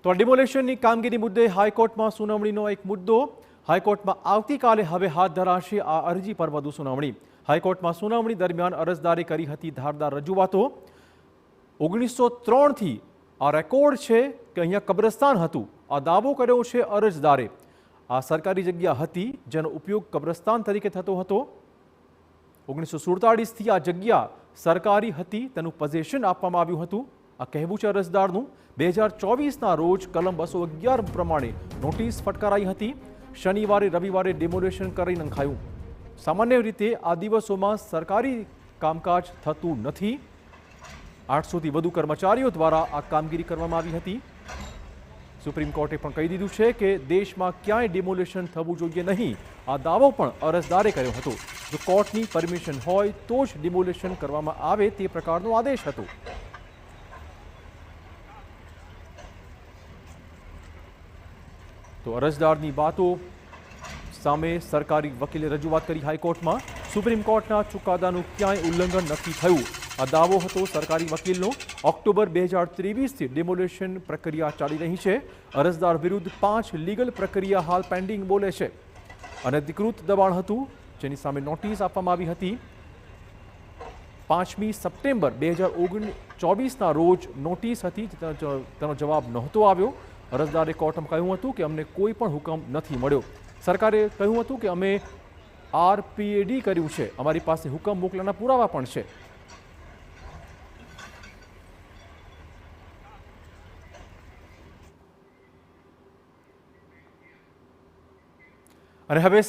તો ડિમોલેશનની કામગીરી મુદ્દે હાઈકોર્ટમાં સુનાવણીનો એક મુદ્દો હાઈકોર્ટમાં આવતીકાલે હવે હાથ ધરાશે આ અરજી પર વધુ સુનાવણી। હાઈકોર્ટમાં સુનાવણી દરમિયાન અરજદારે કરી હતી ધારદાર રજૂઆતો। 1903 થી આ રેકોર્ડ છે કે અહીંયા કબ્રસ્તાન હતું, આ દાવો કર્યો છે અરજદારે। આ સરકારી જગ્યા હતી જેનો ઉપયોગ કબ્રસ્તાન તરીકે થતો હતો। 1947 થી આ જગ્યા સરકારી હતી, તેનું પોઝેશન આપવામાં આવ્યું હતું। આ કહેવું છે અરજદારનું। 2024ના રોજ કલમ 211 પ્રમાણે નોટિસ ફટકારાઈ હતી। શનિવારે રવિવારે ડિમોલેશન કરી નંખાયું। સામાન્ય રીતે આ દિવસોમાં સરકારી કામકાજ થતું નથી। 800થી વધુ કર્મચારીઓ દ્વારા આ કામગીરી કરવામાં આવી હતી। સુપ્રીમ કોર્ટે પણ કહી દીધું છે કે દેશમાં ક્યાંય ડિમોલેશન થવું જોઈએ નહીં। આ દાવો પણ અરજદારે કર્યો હતો। જો કોર્ટની પરમિશન હોય તો જ ડિમોલેશન કરવામાં આવે તે પ્રકારનો આદેશ હતો। તો અરજદારની વાતો સામે સરકારી વકીલે રજૂઆત કરી હાઈકોર્ટમાં। સુપ્રીમ કોર્ટના ચુકાદાનું ક્યાંય ઉલ્લંઘન નથી થયું, આ દાવો હતો સરકારી વકીલનો। ઓક્ટોબર 2023થી ડિમોલેશન પ્રક્રિયા ચાલી રહી છે। અરજદાર વિરુદ્ધ 5 લીગલ પ્રક્રિયા હાલ પેન્ડિંગ બોલે છે। અનધિકૃત દબાણ હતું જેની સામે નોટિસ આપવામાં આવી હતી। 5મી સપ્ટેમ્બર 2024ના રોજ નોટિસ હતી, તેનો જવાબ નહોતો આવ્યો। અરજદારે કોર્ટમાં કહ્યું હતું કે અમને કોઈ પણ હુકમ નથી મળ્યો। સરકારે કહ્યું હતું કે અમે RPAD કર્યું છે, અમારી પાસે હુકમ મોકલવાના પુરાવા પણ છે। અને હવે